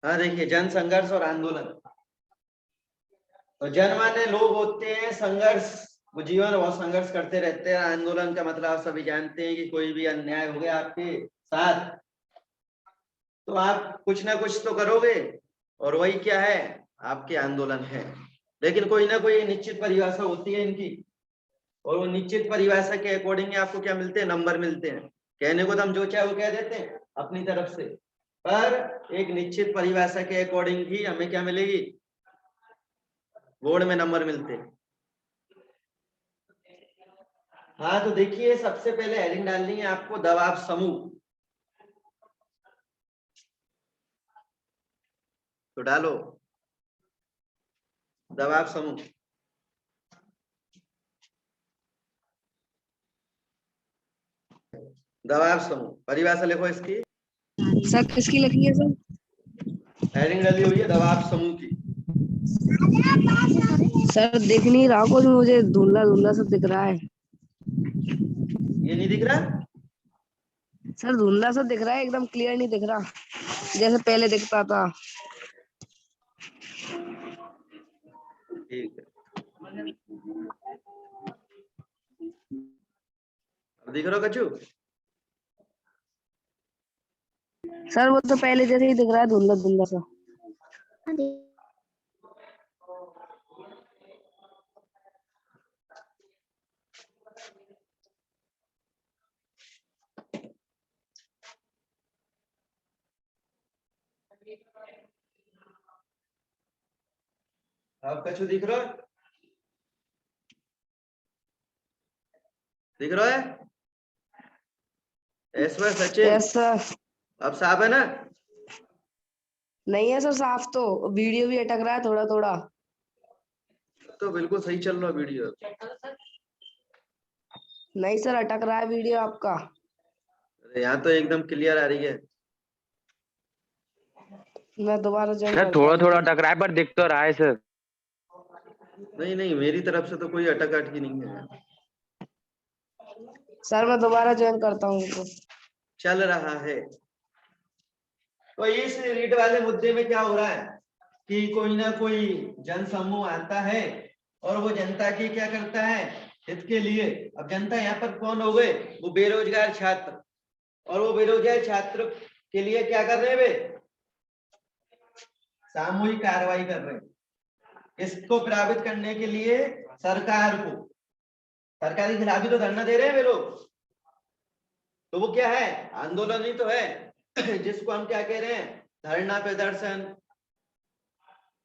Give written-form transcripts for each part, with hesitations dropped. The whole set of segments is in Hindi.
हाँ देखिए, जन संघर्ष और आंदोलन। तो जन माने लोग होते हैं, संघर्ष वो जीवन बहुत संघर्ष करते रहते हैं। आंदोलन का मतलब आप सभी जानते हैं कि कोई भी अन्याय हो गया आपके साथ तो आप कुछ ना कुछ तो करोगे, और वही क्या है, आपके आंदोलन है। लेकिन कोई ना कोई निश्चित परिभाषा होती है इनकी, और वो निश्चित परिभाषा के अकॉर्डिंग आपको क्या मिलते हैं, नंबर मिलते हैं। कहने को तो हम जो चाहे वो कह देते हैं अपनी तरफ से, पर एक निश्चित परिभाषा के अकॉर्डिंग ही हमें क्या मिलेगी, बोर्ड में नंबर मिलते हैं। हाँ तो देखिए, सबसे पहले हेडिंग डालनी है आपको, दबाव समूह। तो डालो दबाव समूह। दबाव समूह परिभाषा लिखो इसकी। सर किसकी लिखी है सर? हेडिंग डाली हुई है दबाव समूह की। सर दिख नहीं रहा, कुछ मुझे धुंधला धुंधला सब दिख रहा है। ये नहीं दिख रहा? सर धुंधला सा दिख रहा है, एकदम क्लियर नहीं दिख रहा जैसे पहले दिखता था। ठीक है, अब दिख रहा हो कचू? सर वो तो पहले जैसे ही दिख रहा है, धुंधला धुंधला सा। अब कचू दिख रहा है? दिख रहा है? ऐश्वर्य सचिन, यस सर। अब साफ है ना? नहीं है सर साफ, तो वीडियो भी अटक रहा है थोड़ा थोड़ा। तो बिल्कुल सही चल रहा वीडियो। नहीं सर, अटक रहा है वीडियो आपका। यहाँ तो एकदम क्लियर आ रही है। मैं दोबारा ज्वाइन सर करता थोड़ा हूँ। थोड़ा टकरा है पर दिख तो रहा है सर। नहीं नहीं, मेरी तरफ से तो कोई अटक अटकी नहीं है, सर मैं दोबारा ज्वाइन करता हूँ। चल रहा है। तो इस रीड वाले मुद्दे में क्या हो रहा है कि कोई ना कोई जन समूह आता है और वो जनता की क्या करता है, हित के लिए। अब जनता यहाँ पर कौन हो गए, वो बेरोजगार छात्र। और वो बेरोजगार छात्र के लिए क्या कर रहे हैं वे, सामूहिक कार्रवाई कर रहे हैं। इसको प्रभावित करने के लिए सरकार को, सरकार के खिलाफ ही तो धरना दे रहे हैं वे लोग। तो वो क्या है, आंदोलन ही तो है जिसको हम क्या कह रहे हैं, धरना प्रदर्शन।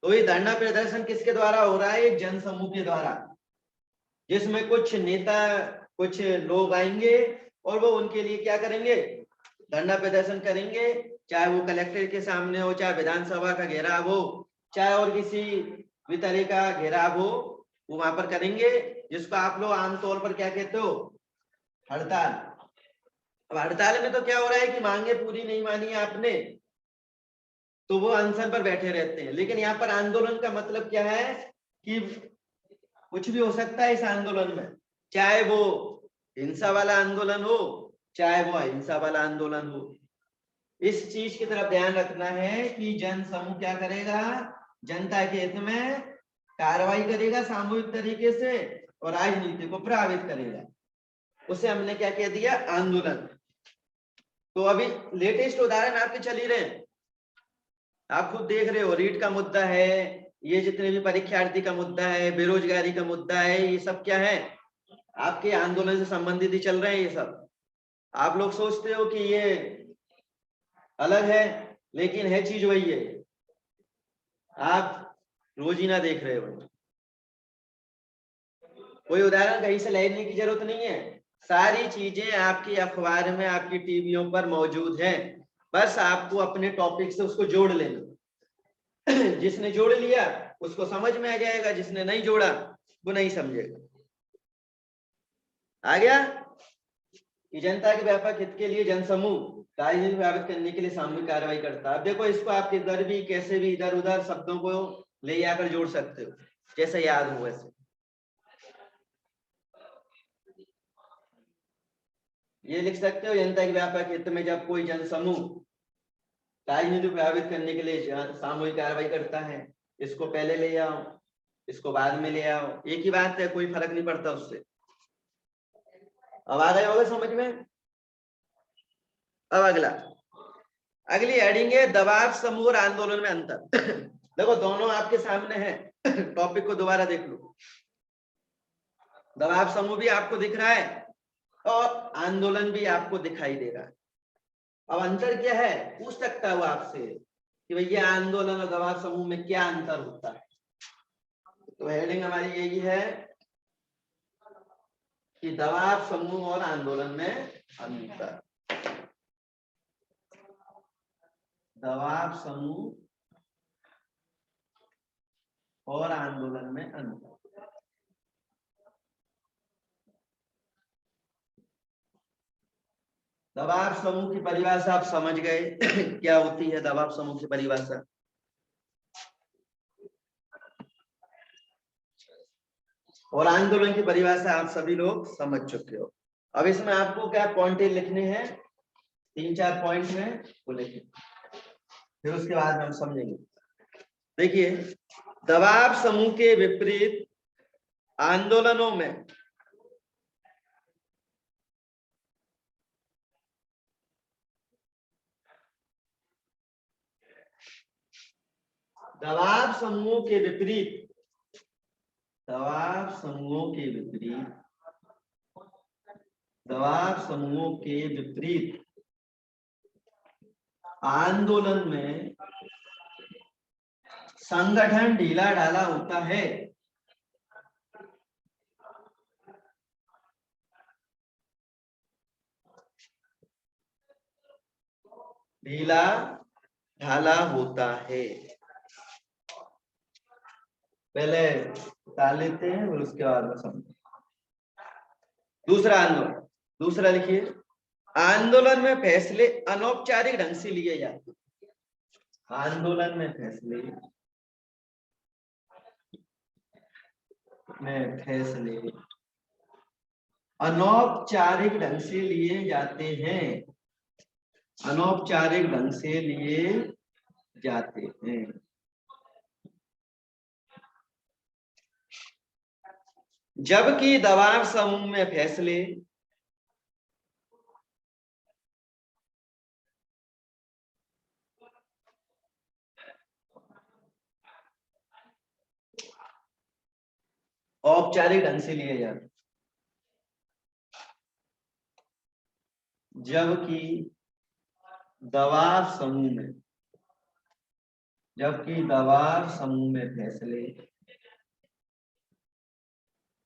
तो ये धरना प्रदर्शन किसके द्वारा हो रहा है, एक जन समूह के द्वारा, जिसमें कुछ नेता कुछ लोग आएंगे और वो उनके लिए क्या करेंगे, धरना प्रदर्शन करेंगे। चाहे वो कलेक्टर के सामने हो, चाहे विधानसभा का घेराव हो, चाहे और किसी भी तरह का घेराव हो, वो वहां पर करेंगे, जिसको आप लोग आमतौर पर क्या कहते हो, हड़ताल। अब हड़ताल में तो क्या हो रहा है कि मांगे पूरी नहीं मानी आपने तो वो अनशन पर बैठे रहते हैं। लेकिन यहाँ पर आंदोलन का मतलब क्या है कि कुछ भी हो सकता है इस आंदोलन में, चाहे वो हिंसा वाला आंदोलन हो, चाहे वो अहिंसा वाला आंदोलन हो। इस चीज की तरफ ध्यान रखना है कि जन समूह क्या करेगा, जनता के हित में कार्रवाई करेगा सामूहिक तरीके से और राजनीति को प्रभावित करेगा। उसे हमने क्या कह दिया, आंदोलन। तो अभी लेटेस्ट उदाहरण आपके चल ही रहे हैं, आप खुद देख रहे हो, रीट का मुद्दा है, ये जितने भी परीक्षार्थी का मुद्दा है, बेरोजगारी का मुद्दा है, ये सब क्या है, आपके आंदोलन से संबंधित ही चल रहे हैं ये सब। आप लोग सोचते हो कि ये अलग है, लेकिन है चीज वही है, आप रोज ही ना देख रहे हो। कोई उदाहरण कहीं से लेने की जरूरत नहीं है, सारी चीजें आपकी अखबार में, आपकी टीवियों पर मौजूद है। बस आपको अपने टॉपिक से उसको जोड़ लेना जिसने जोड़ लिया उसको समझ में आ जाएगा, जिसने नहीं जोड़ा वो नहीं समझेगा। आ गया कि जनता के व्यापक हित के लिए जनसमूह राजनीति प्रभावित करने के लिए सामूहिक कार्रवाई करता है। अब देखो, इसको आप किधर भी कैसे भी इधर उधर शब्दों को ले जाकर जोड़ सकते हो, जैसे याद हो वैसे। ये लिख सकते हो, जनता के व्यापक हित में जब कोई जनसमूह राजनीति प्रभावित करने के लिए सामूहिक कार्रवाई करता है। इसको पहले ले आओ, इसको बाद में ले आओ, एक ही बात है, कोई फर्क नहीं पड़ता उससे। अब आ गए होगा समझ में। अब अगली हेडिंग है दबाव समूह और आंदोलन में अंतर। देखो दोनों आपके सामने है, टॉपिक को दोबारा देख लो। दबाव समूह भी आपको दिख रहा है और आंदोलन भी आपको दिखाई दे रहा है। अब अंतर क्या है, पूछ सकता है वो आपसे कि भैया आंदोलन और दबाव समूह में क्या अंतर होता है। तो हेडिंग हमारी यही है कि दबाव समूह और आंदोलन में अंतर। दबाव समूह और आंदोलन में अंतर। दबाव समूह की परिभाषा आप समझ गए। क्या होती है दबाव समूह की परिभाषा। और आंदोलन की परिभाषा आप सभी लोग समझ चुके हो। अब इसमें आपको क्या पॉइंट लिखने हैं, 3-4 पॉइंट में वो लिखिए, फिर उसके बाद हम समझेंगे। देखिए दबाव समूह के विपरीत आंदोलनों में दबाव समूहों के विपरीत दबाव समूहों के विपरीत आंदोलन में संगठन ढीला ढाला होता है। ढीला ढाला होता है। पहले डाल लेते हैं और उसके बाद में समझें। दूसरा आंदोलन, दूसरा लिखिए, आंदोलन में फैसले अनौपचारिक ढंग से लिए जाते हैं। आंदोलन में फैसले अनौपचारिक ढंग से लिए जाते हैं। अनौपचारिक ढंग से लिए जाते हैं। जबकि दबाव समूह में फैसले औपचारिक ढंग से लिए जाते हैं। जबकि दबाव समूह में फैसले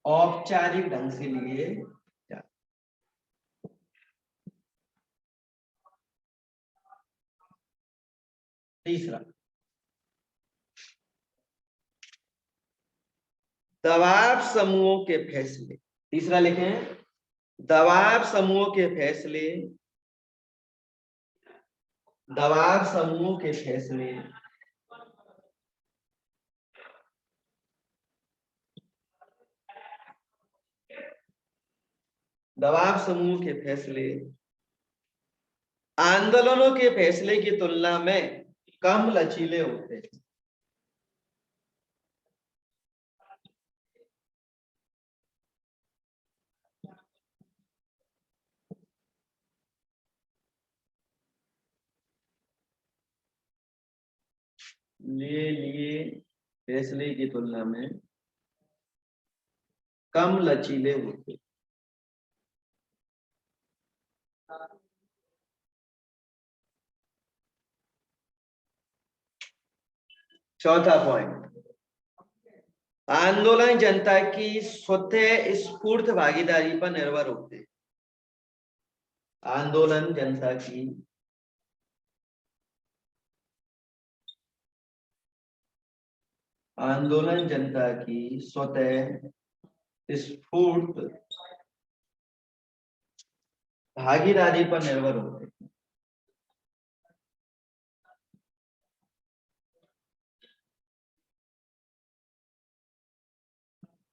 औपचारिक ढंग से लिए जाते हैं। तीसरा, दबाव समूहों के फैसले, तीसरा लिखें, दबाव समूहों के फैसले दबाव समूह के फैसले आंदोलनों के फैसले की तुलना में कम लचीले होते हैं। लिए फैसले की तुलना में कम लचीले होते। चौथा पॉइंट, आंदोलन जनता की स्वतः स्फूर्त भागीदारी पर निर्भर होते। आंदोलन जनता की स्वतः स्फूर्त भागीदारी पर निर्भर होते।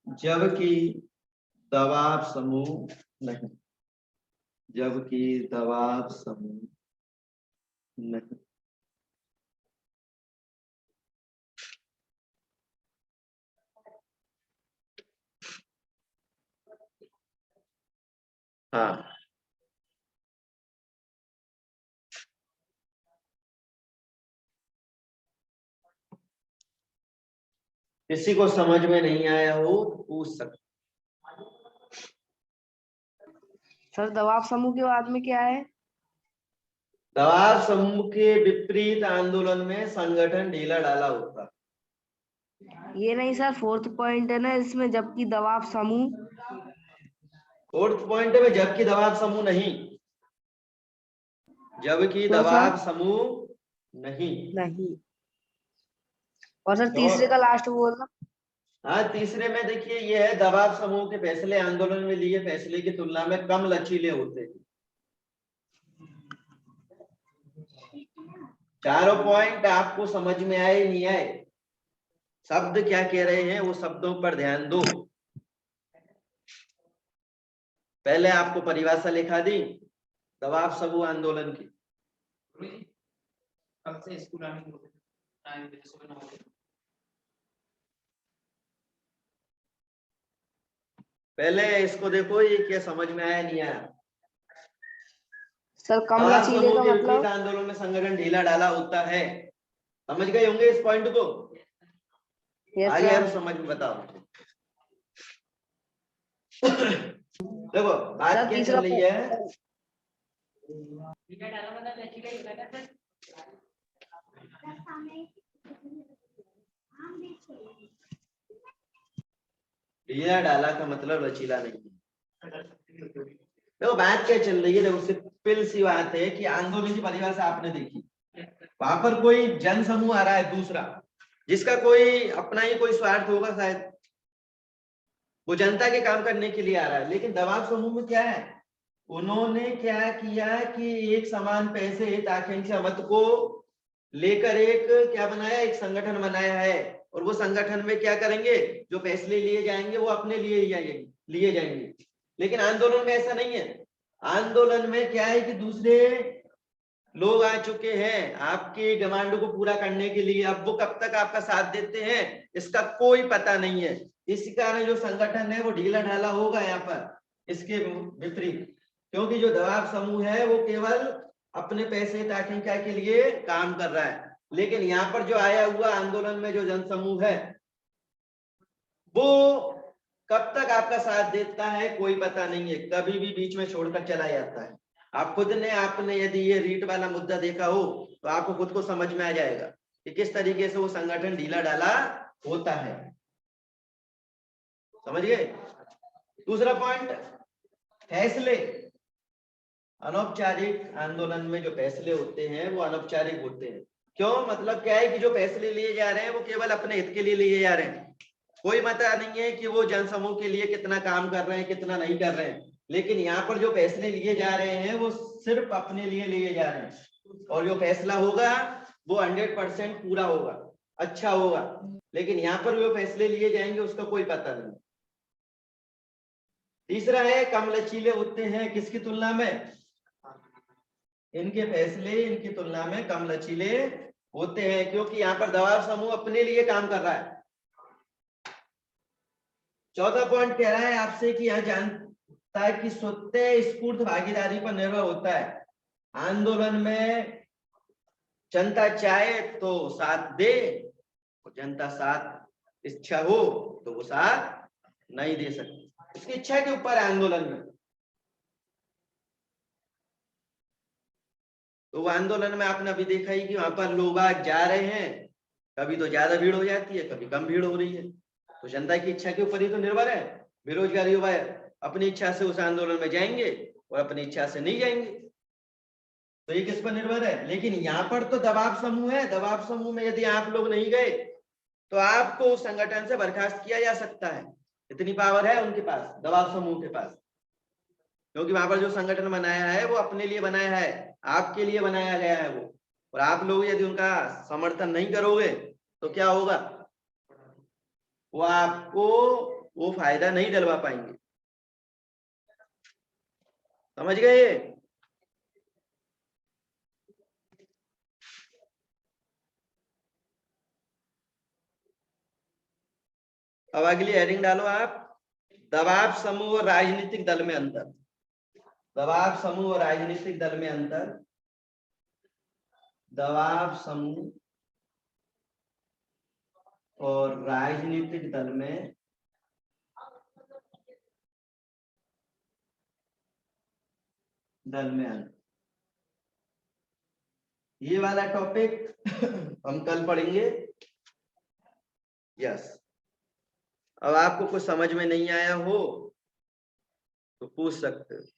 जबकि दबाव समूह नहीं। हाँ, किसी को समझ में नहीं आया हो तो पूछ सकते। सर दबाव समूह के बाद में क्या है? दबाव समूह के विपरीत आंदोलन में संगठन ढीला ढाला होता है। ये नहीं सर, फोर्थ पॉइंट है ना इसमें, जबकि दबाव समूह। फोर्थ पॉइंट में जबकि दबाव समूह नहीं, जबकि तो दबाव सर समूह नहीं। नहीं। और सर तो तीसरे का लास्ट बोलना। हाँ, तीसरे में देखिए ये है, दबाव समूह के फैसले आंदोलन में लिए फैसले की तुलना में कम लचीले होते हैं। चारों पॉइंट आपको समझ में आए नहीं आए, शब्द क्या कह रहे हैं वो शब्दों पर ध्यान दो। पहले आपको परिभाषा लिखा दी दबाव समूह आंदोलन की। कल से स्कूल आने की टाइम दे, सुबह 9 बजे। पहले इसको देखो, ये क्या समझ में आया नहीं आया। सर कम दबाव लचीले समूह का के विपरीत मतलब? आंदोलन में संगठन ढीला ढाला होता है। समझ गए होंगे इस पॉइंट को? यस आगे सर। यार समझ में बताओ। देखो बात सर क्या तीसरा चल रही है। ढीला डाला का मतलब लचीला नहीं है। देखो बात क्या चल रही है, देखो सिंपल सी बात है कि आंदोलन की परिभाषा आपने देखी। वहां पर कोई जन समूह आ रहा है दूसरा, जिसका कोई अपना ही कोई स्वार्थ होगा शायद, वो जनता के काम करने के लिए आ रहा है। लेकिन दबाव समूह में क्या है, उन्होंने क्या किया कि एक समान पैसे हित आकांक्षा मत को लेकर एक क्या बनाया, एक संगठन बनाया है। और वो संगठन में क्या करेंगे, जो फैसले लिए जाएंगे वो अपने लिए जाएंगे। लेकिन आंदोलन में ऐसा नहीं है। आंदोलन में क्या है कि दूसरे लोग आ चुके हैं आपकी डिमांड को पूरा करने के लिए। अब वो कब तक आपका साथ देते हैं इसका कोई पता नहीं है। इसी कारण जो संगठन है वो ढीला ढाला होगा यहाँ पर इसके विपरीत, क्योंकि जो दबाव समूह है वो केवल अपने पैसे ताकिंका के लिए काम कर रहा है। लेकिन यहाँ पर जो आया हुआ आंदोलन में जो जन समूह है वो कब तक आपका साथ देता है कोई पता नहीं है, कभी भी बीच में छोड़कर चला जाता है। आप खुद ने आपने यदि ये रीट वाला मुद्दा देखा हो तो आपको खुद को समझ में आ जाएगा कि किस तरीके से वो संगठन ढीला ढाला होता है। समझ गए? दूसरा पॉइंट, फैसले। अनौपचारिक आंदोलन में जो फैसले होते हैं वो अनौपचारिक होते हैं। क्यों? मतलब क्या है कि जो फैसले लिए जा रहे हैं वो केवल अपने हित के लिए लिए जा रहे हैं। कोई पता नहीं है कि वो जनसमूह के लिए कितना काम कर रहे हैं कितना नहीं कर रहे हैं। लेकिन यहाँ पर जो फैसले लिए जा रहे हैं वो सिर्फ अपने लिए लिए जा रहे हैं। और जो फैसला होगा वो 100% पूरा होगा, अच्छा होगा। लेकिन यहाँ पर जो फैसले लिए जाएंगे उसका कोई पता नहीं। तीसरा है कम लचीले होते हैं, किसकी तुलना में? इनके फैसले इनकी तुलना में कम लचीले होते हैं, क्योंकि यहाँ पर दबाव समूह अपने लिए काम कर रहा है। चौथा पॉइंट कह रहा है आपसे कि यह जानता है कि स्वतः स्फूर्त भागीदारी पर निर्भर होता है। आंदोलन में जनता चाहे तो साथ दे, जनता साथ इच्छा हो तो वो साथ नहीं दे सकती, उसकी इच्छा के ऊपर आंदोलन में। तो वो आंदोलन में आपने अभी देखा ही कि वहां पर लोग जा रहे हैं, कभी तो ज्यादा भीड़ हो जाती है कभी कम भीड़ हो रही है। तो जनता की इच्छा के ऊपर ही तो निर्भर है। बेरोजगार युवा अपनी इच्छा से उस आंदोलन में जाएंगे और अपनी इच्छा से नहीं जाएंगे, तो ये किस पर निर्भर है। लेकिन यहाँ पर तो दबाव समूह है, दबाव समूह में यदि आप लोग नहीं गए तो आपको उस संगठन से बर्खास्त किया जा सकता है। इतनी पावर है उनके पास, दबाव समूह के पास, क्योंकि वहां पर जो संगठन बनाया है वो अपने लिए बनाया है, आपके लिए बनाया गया है वो। और आप लोग यदि उनका समर्थन नहीं करोगे तो क्या होगा, वो आपको वो फायदा नहीं दिलवा पाएंगे। समझ गए? अब अगली हेडिंग डालो आप, दबाव समूह और राजनीतिक दल में अंतर। दबाव समूह और राजनीतिक दल में अंतर, दबाव समूह और राजनीतिक दल में अंतर, ये वाला टॉपिक हम कल पढ़ेंगे। यस, अब आपको कुछ समझ में नहीं आया हो तो पूछ सकते हो।